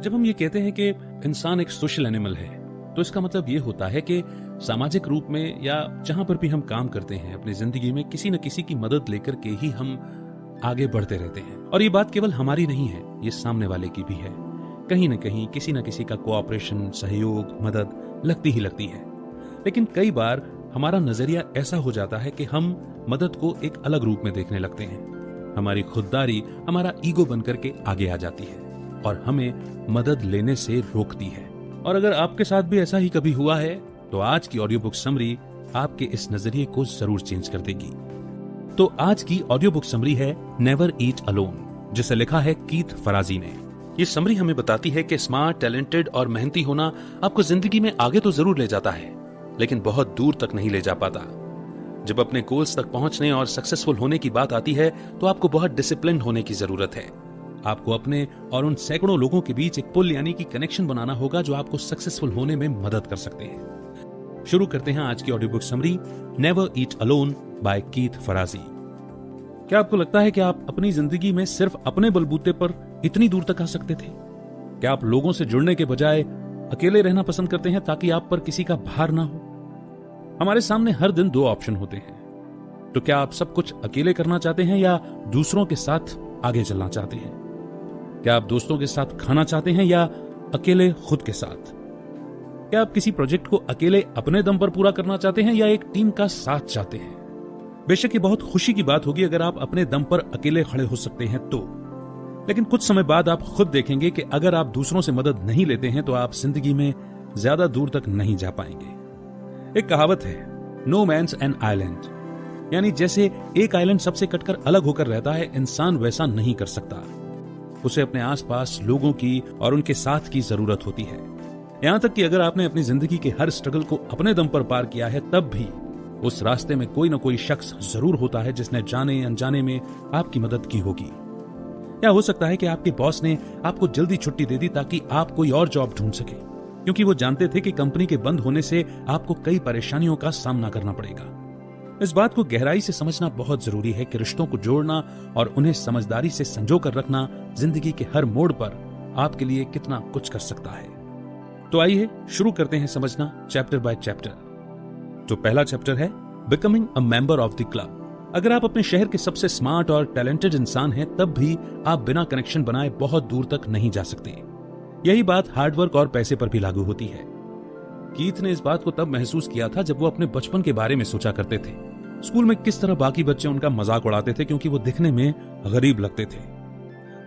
जब हम ये कहते हैं कि इंसान एक सोशल एनिमल है, तो इसका मतलब ये होता है कि सामाजिक रूप में या जहां पर भी हम काम करते हैं अपनी जिंदगी में किसी न किसी की मदद लेकर के ही हम आगे बढ़ते रहते हैं। और ये बात केवल हमारी नहीं है, ये सामने वाले की भी है। कहीं न कहीं किसी न किसी का कोऑपरेशन, सहयोग, मदद लगती ही लगती है। लेकिन कई बार हमारा नजरिया ऐसा हो जाता है कि हम मदद को एक अलग रूप में देखने लगते हैं। हमारी खुददारी हमारा ईगो बनकर के आगे आ जाती है और हमें मदद लेने से रोकती है। और अगर आपके साथ भी ऐसा ही कभी हुआ है तो आज की ऑडियो बुक समरी आपके इस नजरिए को जरूर चेंज कर देगी। तो आज की ऑडियो बुक समरी है नेवर ईट अलोन, जिसे लिखा है कीथ फराजी ने। ये समरी हमें बताती है कि स्मार्ट, टैलेंटेड और मेहनती होना आपको जिंदगी में आगे तो जरूर ले जाता है, लेकिन बहुत दूर तक नहीं ले जा पाता। जब अपने गोल्स तक पहुंचने और सक्सेसफुल होने की बात आती है तो आपको बहुत डिसिप्लिन होने की जरूरत है। आपको अपने और उन सैकड़ों लोगों के बीच एक पुल यानी कि कनेक्शन बनाना होगा जो आपको सक्सेसफुल होने में मदद कर सकते हैं। शुरू करते हैं आज की audio book summary never eat alone by Keith Ferrazzi. क्या आपको लगता है कि आप अपनी जिंदगी में सिर्फ अपने बलबूते पर इतनी दूर तक आ सकते थे? क्या आप लोगों से जुड़ने के बजाय अकेले रहना पसंद करते हैं ताकि आप पर किसी का भार ना हो? हमारे सामने हर दिन दो ऑप्शन होते हैं, तो क्या आप सब कुछ अकेले करना चाहते हैं या दूसरों के साथ आगे चलना चाहते हैं? क्या आप दोस्तों के साथ खाना चाहते हैं या अकेले खुद के साथ? क्या आप किसी प्रोजेक्ट को अकेले अपने दम पर पूरा करना चाहते हैं या एक टीम का साथ चाहते हैं? बेशक ये बहुत खुशी की बात होगी अगर आप अपने दम पर अकेले खड़े हो सकते हैं तो, लेकिन कुछ समय बाद आप खुद देखेंगे कि अगर आप दूसरों से मदद नहीं लेते हैं तो आप जिंदगी में ज्यादा दूर तक नहीं जा पाएंगे। एक कहावत है, नो मैन्स एन आइलैंड, यानी जैसे एक आइलैंड सबसे कटकर अलग होकर रहता है, इंसान वैसा नहीं कर सकता। उसे अपने आसपास लोगों की और उनके साथ की जरूरत होती है। यहां तक कि अगर आपने अपनी जिंदगी के हर स्ट्रगल को अपने दम पर पार किया है, तब भी उस रास्ते में कोई ना कोई शख्स जरूर होता है जिसने जाने अनजाने में आपकी मदद की होगी। या हो सकता है कि आपके बॉस ने आपको जल्दी छुट्टी दे दी ताकि आप कोई और जॉब ढूंढ सके, क्योंकि वो जानते थे कि कंपनी के बंद होने से आपको कई परेशानियों का सामना करना पड़ेगा। इस बात को गहराई से समझना बहुत जरूरी है कि रिश्तों को जोड़ना और उन्हें समझदारी से संजो कर रखना जिंदगी के हर मोड़ पर आपके लिए कितना कुछ कर सकता है। तो आइए शुरू करते हैं समझना चैप्टर बाय चैप्टर। तो पहला चैप्टर है becoming a member of the club. अगर आप अपने शहर के सबसे स्मार्ट और टैलेंटेड इंसान हैं, तब भी आप बिना कनेक्शन बनाए बहुत दूर तक नहीं जा सकते। यही बात हार्डवर्क और पैसे पर भी लागू होती है। कीथ ने इस बात को तब महसूस किया था जब वो अपने बचपन के बारे में सोचा करते थे। स्कूल में किस तरह बाकी बच्चे उनका मजाक उड़ाते थे क्योंकि वो दिखने में गरीब लगते थे।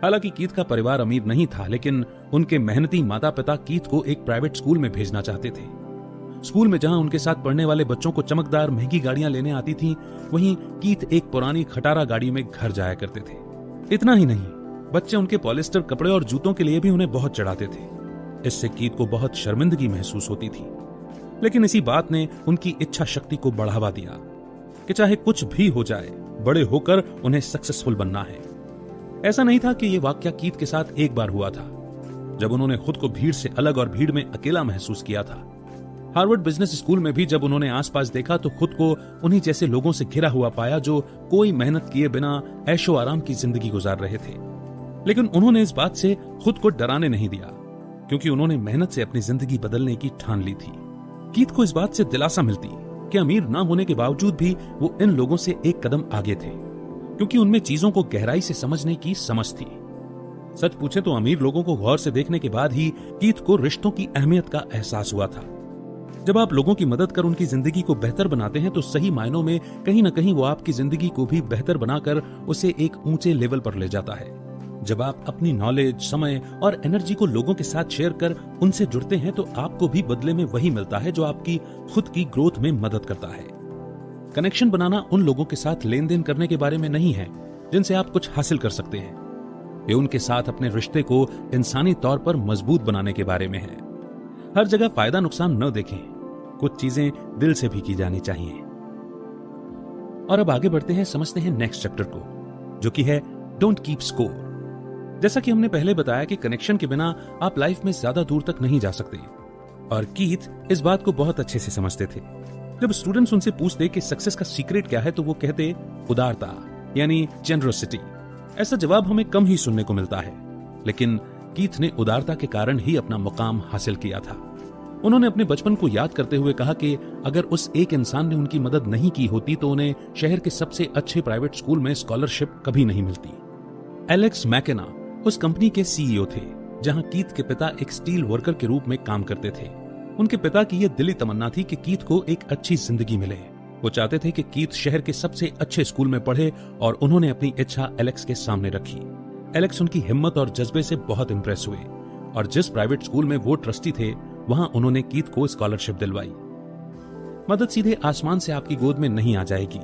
हालांकि कीथ का परिवार अमीर नहीं था, लेकिन उनके मेहनती माता पिता कीथ को एक प्राइवेट स्कूल में भेजना चाहते थे। स्कूल में जहां उनके साथ पढ़ने वाले बच्चों को चमकदार महंगी गाड़ियां लेने आती थीं, वहीं कीथ एक पुरानी खटारा गाड़ी में घर जाया करते थे। इतना ही नहीं, बच्चे उनके पॉलिस्टर कपड़े और जूतों के लिए भी उन्हें बहुत चढ़ाते थे। इससे कीथ को बहुत शर्मिंदगी महसूस होती थी, लेकिन इसी बात ने उनकी इच्छा शक्ति को बढ़ावा दिया कि चाहे कुछ भी हो जाए, बड़े होकर उन्हें सक्सेसफुल बनना है। ऐसा नहीं था कि यह वाकया कीथ के साथ एक बार हुआ था, जब उन्होंने खुद को भीड़ से अलग और भीड़ में अकेला महसूस किया था। हार्वर्ड बिजनेस स्कूल में भी जब उन्होंने आसपास देखा तो खुद को उन्हीं जैसे लोगों से घिरा हुआ पाया जो कोई मेहनत किए बिना ऐशो आराम की जिंदगी गुजार रहे थे। लेकिन उन्होंने इस बात से खुद को डराने नहीं दिया, क्योंकि उन्होंने मेहनत से अपनी जिंदगी बदलने की ठान ली थी। कीथ को इस बात से दिलासा मिलती कि अमीर ना होने के बावजूद भी वो इन लोगों से एक कदम आगे थे, क्योंकि उनमें चीजों को गहराई से समझने की समझ थी। सच पूछे तो अमीर लोगों को गौर से देखने के बाद ही कीथ को रिश्तों की अहमियत का एहसास हुआ था। जब आप लोगों की मदद कर उनकी जिंदगी को बेहतर बनाते हैं तो सही मायनों में कहीं न कहीं वो आपकी जिंदगी को भी बेहतर बनाकर उसे एक ऊंचे लेवल पर ले जाता है। जब आप अपनी नॉलेज, समय और एनर्जी को लोगों के साथ शेयर कर उनसे जुड़ते हैं तो आपको भी बदले में वही मिलता है जो आपकी खुद की ग्रोथ में मदद करता है। कनेक्शन बनाना उन लोगों के साथ लेन देन करने के बारे में नहीं है जिनसे आप कुछ हासिल कर सकते हैं। ये उनके साथ अपने रिश्ते को इंसानी तौर पर मजबूत बनाने के बारे में है। हर जगह फायदा नुकसान न देखें, कुछ चीजें दिल से भी की जानी चाहिए। और अब आगे बढ़ते हैं, समझते हैं नेक्स्ट चैप्टर को, जो कि है डोंट कीप स्कोर। जैसा कि हमने पहले बताया कि कनेक्शन के बिना आप लाइफ में ज्यादा दूर तक नहीं जा सकते, और कीथ इस बात को बहुत अच्छे से समझते थे। जब स्टूडेंट्स उनसे पूछते कि सक्सेस का सीक्रेट क्या है तो वो कहते उदारता, यानी जेनरोसिटी। ऐसा जवाब हमें कम ही सुनने को मिलता है, लेकिन कीथ ने उदारता के कारण ही अपना मुकाम हासिल किया था। उन्होंने अपने बचपन को याद करते हुए कहा कि अगर उस एक इंसान ने उनकी मदद नहीं की होती तो उन्हें शहर के सबसे अच्छे प्राइवेट स्कूल में स्कॉलरशिप कभी नहीं मिलती। एलेक्स मैकेना उस कंपनी के सीईओ थे जहां कीथ के पिता एक स्टील वर्कर के रूप में काम करते थे। उनके पिता की यह दिली तमन्ना थी कि कीथ को एक अच्छी जिंदगी मिले। वो चाहते थे कि कीथ शहर के सबसे अच्छे स्कूल में पढ़े और उन्होंने अपनी इच्छा एलेक्स के सामने रखी। एलेक्स उनकी हिम्मत और जज्बे से बहुत इंप्रेस हुए और जिस प्राइवेट स्कूल में वो ट्रस्टी थे वहां उन्होंने कीथ को स्कॉलरशिप दिलवाई। मदद सीधे आसमान से आपकी गोद में नहीं आ जाएगी।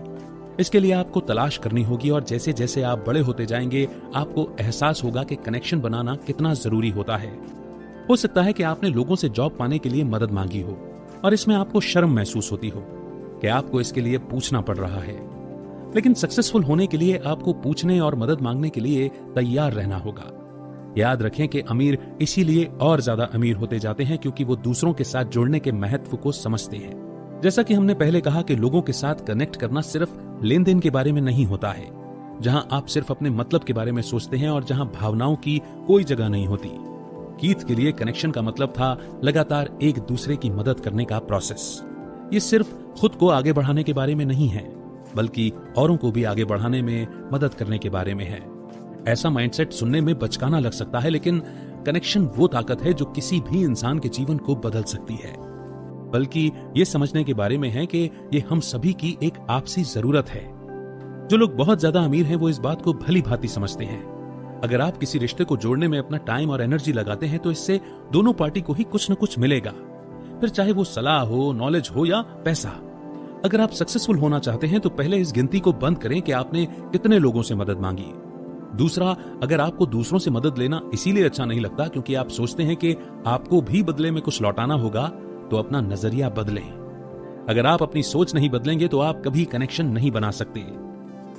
इसके लिए आपको तलाश करनी होगी और जैसे जैसे आप बड़े होते जाएंगे आपको एहसास होगा कि कनेक्शन बनाना कितना जरूरी होता है। हो सकता है कि आपने लोगों से जॉब पाने के लिए मदद मांगी हो और इसमें आपको शर्म महसूस होती हो कि आपको इसके लिए पूछना पड़ रहा है, लेकिन सक्सेसफुल होने के लिए आपको पूछने और मदद मांगने के लिए तैयार रहना होगा। याद रखें कि अमीर इसीलिए और ज्यादा अमीर होते जाते हैं क्योंकि वो दूसरों के साथ जुड़ने के महत्व को समझते हैं। जैसा कि हमने पहले कहा कि लोगों के साथ कनेक्ट करना सिर्फ लेन देन के बारे में नहीं होता है, जहां आप सिर्फ अपने मतलब के बारे में सोचते हैं और जहां भावनाओं की कोई जगह नहीं होती। कीथ के लिए कनेक्शन का मतलब था लगातार एक दूसरे की मदद करने का प्रोसेस। ये सिर्फ खुद को आगे बढ़ाने के बारे में नहीं है, बल्कि औरों को भी आगे बढ़ाने में मदद करने के बारे में है। ऐसा माइंडसेट सुनने में बचकाना लग सकता है, लेकिन कनेक्शन वो ताकत है जो किसी भी इंसान के जीवन को बदल सकती है। बल्कि ये समझने के बारे में है कि ये हम सभी की एक आपसी जरूरत है। जो लोग बहुत ज्यादा अमीर हैं वो इस बात को भली भांति समझते हैं। अगर आप किसी रिश्ते को जोड़ने में अपना टाइम और एनर्जी लगाते हैं तो इससे दोनों पार्टी को ही कुछ न कुछ मिलेगा, फिर चाहे वो सलाह हो, नॉलेज हो या पैसा। अगर आप सक्सेसफुल होना चाहते हैं तो पहले इस गिनती को बंद करें कि आपने कितने लोगों से मदद मांगी। दूसरा, अगर आपको दूसरों से मदद लेना इसीलिए अच्छा नहीं लगता क्योंकि आप सोचते हैं कि आपको भी बदले में कुछ लौटाना होगा, तो अपना नजरिया बदलें। अगर आप अपनी सोच नहीं बदलेंगे तो आप कभी कनेक्शन नहीं बना सकते।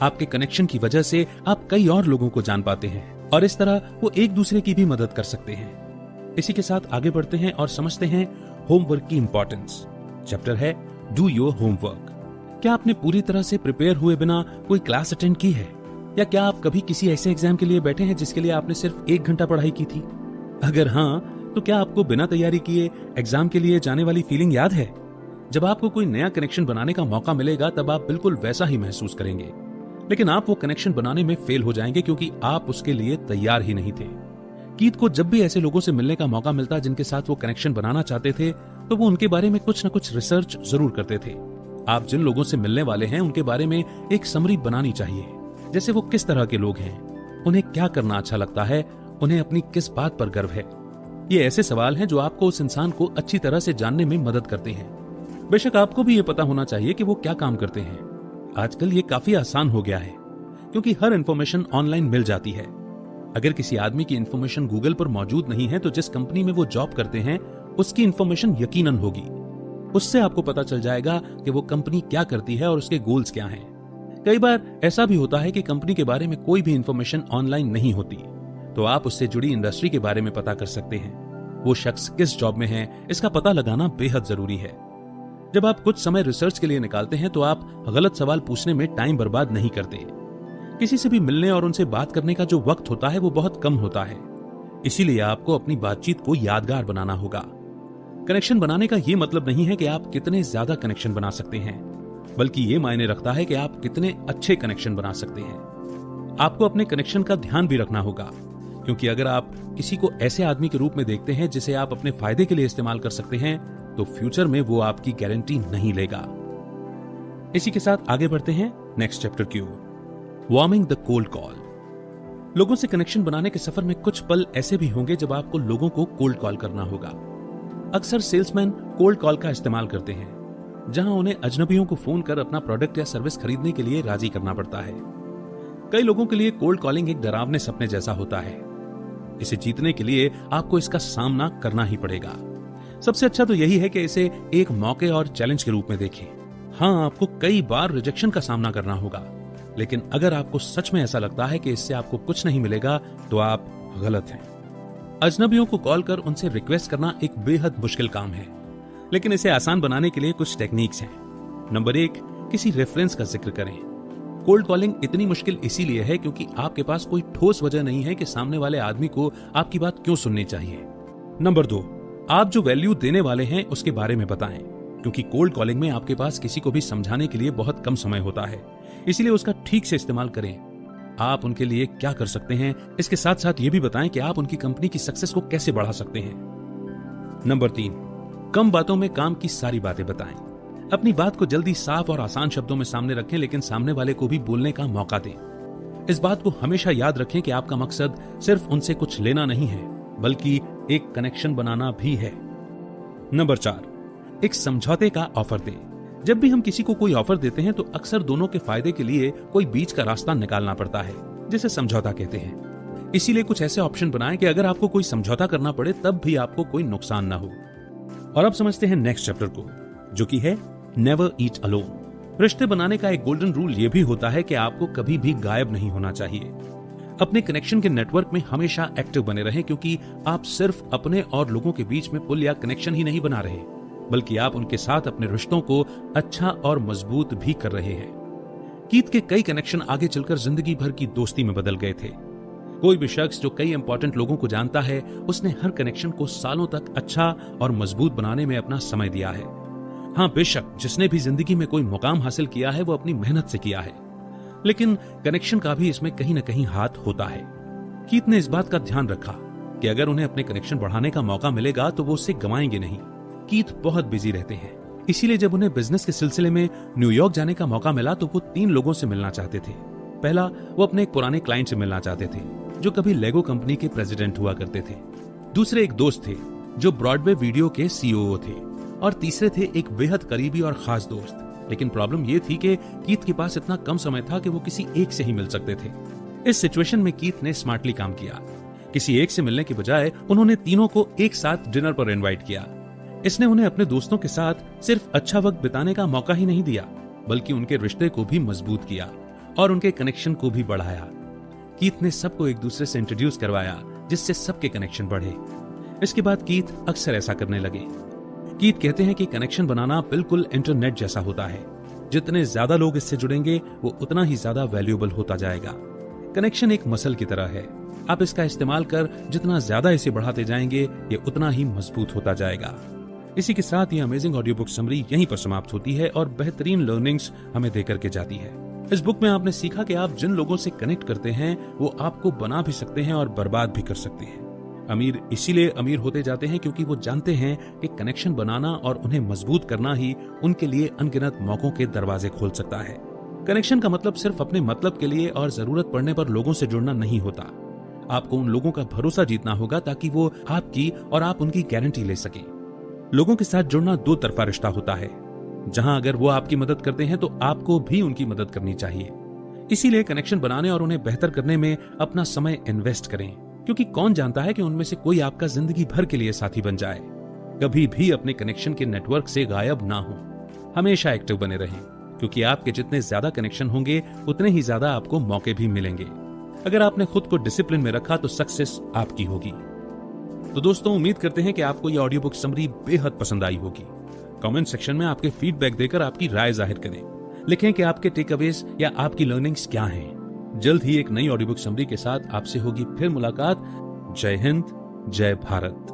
आपके कनेक्शन की वजह से आप कई और लोगों को जान पाते हैं और इस तरह वो एक दूसरे की भी मदद कर सकते हैं। इसी के साथ आगे बढ़ते हैं और समझते हैं होमवर्क की इंपॉर्टेंस। चैप्टर है डू योर होमवर्क। क्या आपने पूरी तरह से प्रिपेयर हुए बिना कोई क्लास अटेंड की है? या क्या आप कभी किसी ऐसे एग्जाम के लिए बैठे हैं जिसके लिए आपने सिर्फ 1 घंटा पढ़ाई की थी? अगर हाँ, तो क्या आपको बिना तैयारी किए एग्जाम के लिए जाने वाली फीलिंग याद है? जब आपको कोई नया कनेक्शन बनाने का मौका मिलेगा तब आप बिल्कुल वैसा ही महसूस करेंगे, लेकिन आप वो कनेक्शन बनाने में फेल हो जाएंगे क्योंकि आप उसके लिए तैयार ही नहीं थे। कीथ को जब भी ऐसे लोगों से मिलने का मौका मिलता जिनके साथ वो कनेक्शन बनाना चाहते थे तो वो उनके बारे में कुछ न कुछ रिसर्च जरूर करते थे। आप जिन लोगों से मिलने वाले हैं उनके बारे में एक समरी बनानी चाहिए, जैसे वो किस तरह के लोग हैं, उन्हें क्या करना अच्छा लगता है, उन्हें अपनी किस बात पर गर्व है। ये ऐसे सवाल हैं जो आपको उस इंसान को अच्छी तरह से जानने में मदद करते हैं। बेशक आपको भी ये पता होना चाहिए कि वो क्या काम करते हैं। आजकल ये काफी आसान हो गया है क्योंकि हर इंफॉर्मेशन ऑनलाइन मिल जाती है। अगर किसी आदमी की इंफॉर्मेशन गूगल पर मौजूद नहीं है तो जिस कंपनी में वो जॉब करते हैं उसकी इंफॉर्मेशन यकीनन होगी। उससे आपको पता चल जाएगा कि वो कंपनी क्या करती है और उसके गोल्स क्या हैं। कई बार ऐसा भी होता है कि कंपनी के बारे में कोई भी इंफॉर्मेशन ऑनलाइन नहीं होती, तो आप उससे जुड़ी इंडस्ट्री के बारे में पता कर सकते हैं। वो शख्स किस जॉब में है इसका पता लगाना बेहद जरूरी है। जब आप कुछ समय रिसर्च के लिए निकालते हैं तो आप गलत सवाल पूछने में टाइम बर्बाद नहीं करते। किसी से भी मिलने और उनसे बात करने का जो वक्त होता है वो बहुत कम होता है, इसीलिए आपको अपनी बातचीत को यादगार बनाना होगा। कनेक्शन बनाने का ये मतलब नहीं है कि आप कितने ज्यादा कनेक्शन बना सकते हैं, बल्कि ये मायने रखता है कि आप कितने अच्छे कनेक्शन बना सकते हैं। आपको अपने कनेक्शन का ध्यान भी रखना होगा, क्योंकि अगर आप किसी को ऐसे आदमी के रूप में देखते हैं जिसे आप अपने फायदे के लिए इस्तेमाल कर सकते हैं तो फ्यूचर में वो आपकी गारंटी नहीं लेगा। इसी के साथ आगे बढ़ते हैं नेक्स्ट चैप्टर की ओर, वार्मिंग द कोल्ड कॉल। लोगों से कनेक्शन बनाने के सफर में कुछ पल ऐसे भी होंगे जब आपको लोगों को कोल्ड कॉल करना होगा। अक्सर सेल्समैन कोल्ड कॉल का इस्तेमाल करते हैं, जहां उन्हें अजनबियों को फोन कर अपना प्रोडक्ट या सर्विस खरीदने के लिए राजी करना पड़ता है। कई लोगों के लिए कोल्ड कॉलिंग एक डरावने सपने जैसा होता है। इसे जीतने के लिए आपको इसका सामना करना ही पड़ेगा। सबसे अच्छा तो यही है कि इसे एक मौके और चैलेंज के रूप में देखें। हाँ, आपको कई बार रिजेक्शन का सामना करना होगा, लेकिन अगर आपको सच में ऐसा लगता है कि इससे आपको कुछ नहीं मिलेगा तो आप गलत हैं। अजनबियों को कॉल कर उनसे रिक्वेस्ट करना एक बेहद मुश्किल काम है, लेकिन इसे आसान बनाने के लिए कुछ टेक्निक्स हैं। नंबर 1, किसी रेफरेंस का जिक्र करें। कोल्ड कॉलिंग इतनी मुश्किल इसीलिए है क्योंकि आपके पास कोई ठोस वजह नहीं है कि सामने वाले आदमी को आपकी बात क्यों सुननी चाहिए। नंबर 2, आप जो वैल्यू देने वाले हैं उसके बारे में बताएं, क्योंकि कोल्ड कॉलिंग में आपके पास किसी को भी समझाने के लिए बहुत कम समय होता है, इसीलिए उसका ठीक से इस्तेमाल करें। आप उनके लिए क्या कर सकते हैं, इसके साथ साथ ये भी बताएं कि आप उनकी कंपनी की सक्सेस को कैसे बढ़ा सकते हैं। नंबर 3, कम बातों में काम की सारी बातें बताएं। अपनी बात को जल्दी, साफ और आसान शब्दों में सामने रखें, लेकिन सामने वाले को भी बोलने का मौका दें। इस बात को हमेशा याद रखें कि आपका मकसद सिर्फ उनसे कुछ लेना नहीं है, बल्कि एक कनेक्शन बनाना भी है। नंबर 4, एक समझौते का ऑफर दें। जब भी हम किसी को कोई ऑफर देते हैं तो अक्सर दोनों के फायदे के लिए कोई बीच का रास्ता निकालना पड़ता है, जिसे समझौता कहते हैं। इसीलिए कुछ ऐसे ऑप्शन बनाएं कि अगर आपको कोई समझौता करना पड़े तब भी आपको कोई नुकसान ना हो। और अब समझते हैं नेक्स्ट चैप्टर को, जो कि है नेवर ईट अलोन। रिश्ते बनाने का एक गोल्डन रूल यह भी होता है कि आपको कभी भी गायब नहीं होना चाहिए। अपने कनेक्शन के नेटवर्क में हमेशा एक्टिव बने रहें, क्योंकि आप सिर्फ अपने और लोगों के बीच में पुल या कनेक्शन ही नहीं बना रहे, बल्कि आप उनके साथ अपने रिश्तों को अच्छा और मजबूत भी कर रहे हैं। कीथ के कई कनेक्शन आगे चलकर जिंदगी भर की दोस्ती में बदल गए थे। कोई भी शख्स जो कई इंपॉर्टेंट लोगों को जानता है, उसने हर कनेक्शन को सालों तक अच्छा और मजबूत बनाने में अपना समय दिया है। हाँ, बेशक जिसने भी जिंदगी में कोई मुकाम हासिल किया है वो अपनी मेहनत से किया है, लेकिन कनेक्शन का भी इसमें कहीं न कहीं हाथ होता है। कीथ ने इस बात का ध्यान रखा कि अगर उन्हें अपने कनेक्शन बढ़ाने का मौका मिलेगा तो वो उसे गंवाएंगे नहीं। कीथ बहुत बिजी रहते हैं, इसीलिए जब उन्हें बिजनेस के सिलसिले में न्यूयॉर्क जाने का मौका मिला तो वो 3 लोगों से मिलना चाहते थे। पहला, वो अपने एक पुराने क्लाइंट से मिलना चाहते थे जो कभी लेगो कंपनी के प्रेसिडेंट हुआ करते थे। दूसरे एक दोस्त थे जो ब्रॉडवे वीडियो के सीईओ थे, और तीसरे थे एक बेहद करीबी और खास दोस्त। लेकिन प्रॉब्लम ये थी कि कीथ के पास इतना कम समय था कि वो किसी एक से ही मिल सकते थे। इस सिचुएशन में कीथ ने स्मार्टली काम किया। किसी एक से मिलने के बजाय उन्होंने तीनों को एक साथ डिनर पर इनवाइट किया। इसने उन्हें अपने दोस्तों के साथ सिर्फ अच्छा वक्त बिताने का मौका ही नहीं दिया, बल्कि उनके रिश्ते को भी मजबूत किया और उनके कनेक्शन को भी बढ़ाया। कीथ ने सबको एक दूसरे से इंट्रोड्यूस करवाया, जिससे सबके कनेक्शन बढ़े। इसके बाद कीथ अक्सर ऐसा करने लगे। कीथ कहते हैं कि कनेक्शन बनाना बिल्कुल इंटरनेट जैसा होता है। जितने ज्यादा लोग इससे जुड़ेंगे वो उतना ही ज्यादा वैल्यूएबल होता जाएगा। कनेक्शन एक मसल की तरह है, आप इसका इस्तेमाल कर जितना ज्यादा इसे बढ़ाते जाएंगे ये उतना ही मजबूत होता जाएगा। इसी के साथ ये अमेजिंग ऑडियो बुक समरी यहीं पर समाप्त होती है और बेहतरीन लर्निंग्स हमें देकर के जाती है। इस बुक में आपने सीखा कि आप जिन लोगों से कनेक्ट करते हैं वो आपको बना भी सकते हैं और बर्बाद भी कर सकते हैं। अमीर इसीलिए अमीर होते जाते हैं क्योंकि वो जानते हैं कि कनेक्शन बनाना और उन्हें मजबूत करना ही उनके लिए अनगिनत मौकों के दरवाजे खोल सकता है। कनेक्शन का मतलब सिर्फ अपने मतलब के लिए और जरूरत पड़ने पर लोगों से जुड़ना नहीं होता। आपको उन लोगों का भरोसा जीतना होगा ताकि वो आपकी और आप उनकी गारंटी ले सकें। लोगों के साथ जुड़ना 2 तरफा रिश्ता होता है, जहां अगर वो आपकी मदद करते हैं तो आपको भी उनकी मदद करनी चाहिए। इसीलिए कनेक्शन बनाने और उन्हें बेहतर करने में अपना समय इन्वेस्ट करें, क्योंकि कौन जानता है कि उनमें से कोई आपका जिंदगी भर के लिए साथी बन जाए। कभी भी अपने कनेक्शन के नेटवर्क से गायब ना हो, हमेशा एक्टिव बने रहें, क्योंकि आपके जितने ज्यादा कनेक्शन होंगे उतने ही ज्यादा आपको मौके भी मिलेंगे। अगर आपने खुद को डिसिप्लिन में रखा तो सक्सेस आपकी होगी। तो दोस्तों, उम्मीद करते हैं कि आपको यह ऑडियो बुक समरी बेहद पसंद आई होगी। कमेंट सेक्शन में आपके फीडबैक देकर आपकी राय जाहिर करें। लिखें कि आपके टेक अवेज या आपकी लर्निंग्स क्या हैं। जल्द ही एक नई ऑडियो बुक समरी के साथ आपसे होगी फिर मुलाकात। जय हिंद, जय भारत।